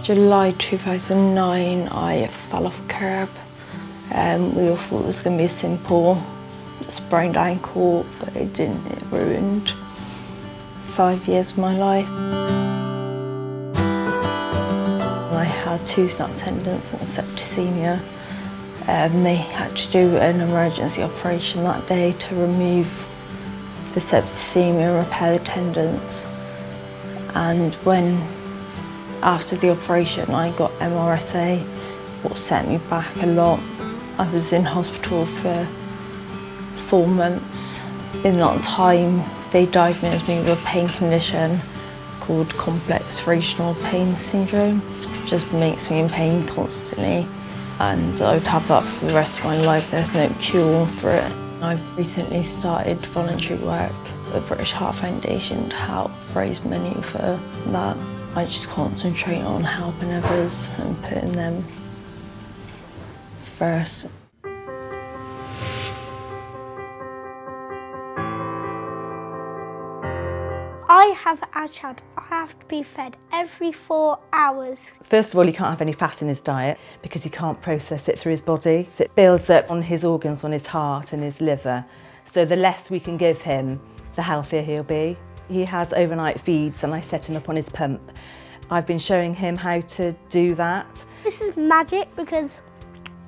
July 2009, I fell off a curb. We all thought it was going to be a simple sprained ankle, but it didn't. It ruined 5 years of my life. I had 2 snap tendons and septicemia. They had to do an emergency operation that day to remove the septicemia and repair the tendons. And after the operation, I got MRSA, what set me back a lot. I was in hospital for 4 months. In that time, they diagnosed me with a pain condition called complex regional pain syndrome. It just makes me in pain constantly, and I would have that for the rest of my life. There's no cure for it. I've recently started voluntary work at the British Heart Foundation to help raise money for that. I just concentrate on helping others and putting them first. I have a child. I have to be fed every 4 hours. First of all, he can't have any fat in his diet because he can't process it through his body. So it builds up on his organs, on his heart and his liver. So the less we can give him, the healthier he'll be. He has overnight feeds and I set him up on his pump. I've been showing him how to do that. This is magic because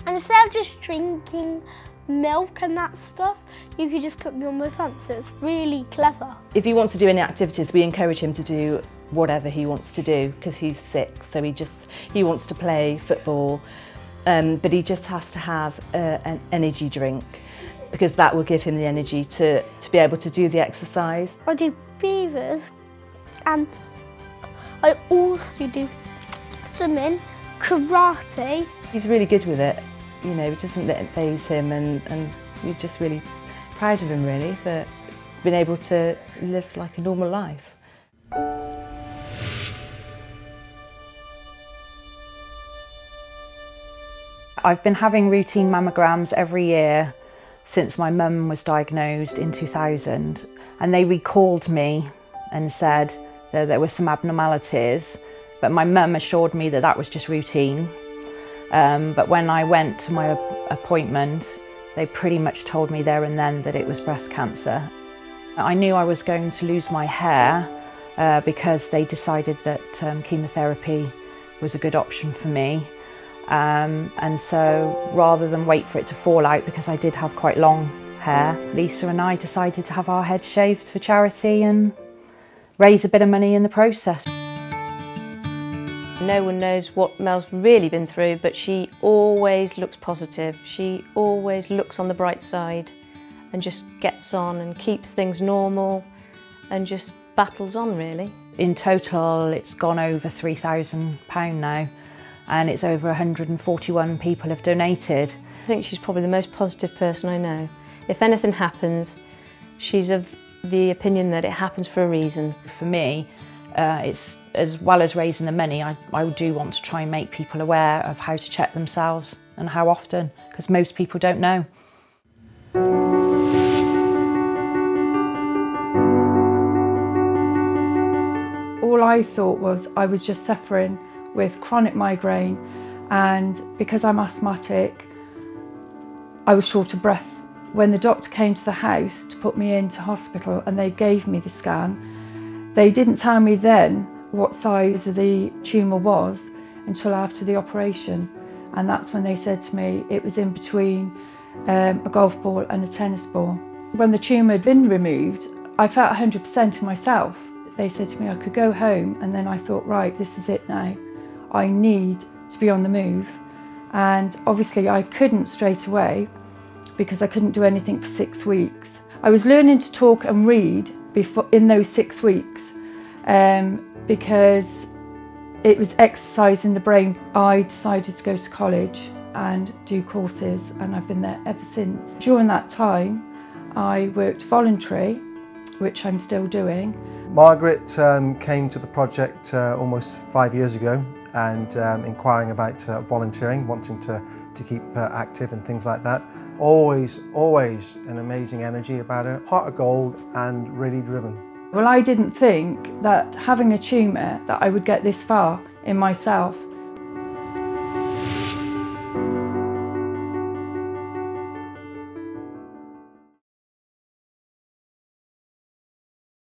instead of just drinking milk and that stuff, you could just put me on my pump, so it's really clever. If he wants to do any activities, we encourage him to do whatever he wants to do because he's 6, so he wants to play football, but he just has to have an energy drink because that will give him the energy to be able to do the exercise. I do beavers and I also do swimming, karate. He's really good with it. You know, it doesn't let it faze him, and we're just really proud of him, really, for being able to live like a normal life. I've been having routine mammograms every year since my mum was diagnosed in 2000, and they recalled me and said that there were some abnormalities, but my mum assured me that that was just routine. But when I went to my appointment, they pretty much told me there and then that it was breast cancer. I knew I was going to lose my hair because they decided that chemotherapy was a good option for me. And so rather than wait for it to fall out, because I did have quite long hair, Lisa and I decided to have our heads shaved for charity and raise a bit of money in the process. No one knows what Mel's really been through, but she always looks positive. She always looks on the bright side and just gets on and keeps things normal and just battles on, really. In total, it's gone over £3,000 now, and it's over 141 people have donated. I think she's probably the most positive person I know. If anything happens, she's of the opinion that it happens for a reason. For me, it's as well as raising the money, I do want to try and make people aware of how to check themselves and how often, because most people don't know. All I thought was I was just suffering with chronic migraine, and because I'm asthmatic, I was short of breath. When the doctor came to the house to put me into hospital and they gave me the scan, they didn't tell me then what size the tumour was until after the operation, and that's when they said to me it was in between a golf ball and a tennis ball. When the tumour had been removed, I felt 100% in myself. They said to me I could go home, and then I thought, right, this is it now. I need to be on the move, and obviously I couldn't straight away because I couldn't do anything for 6 weeks. I was learning to talk and read in those 6 weeks. Because it was exercising the brain. I decided to go to college and do courses, and I've been there ever since. During that time, I worked voluntary, which I'm still doing. Margaret came to the project almost 5 years ago and inquiring about volunteering, wanting to keep active and things like that. Always an amazing energy about her, heart of gold and really driven. Well, I didn't think that having a tumour that I would get this far in myself.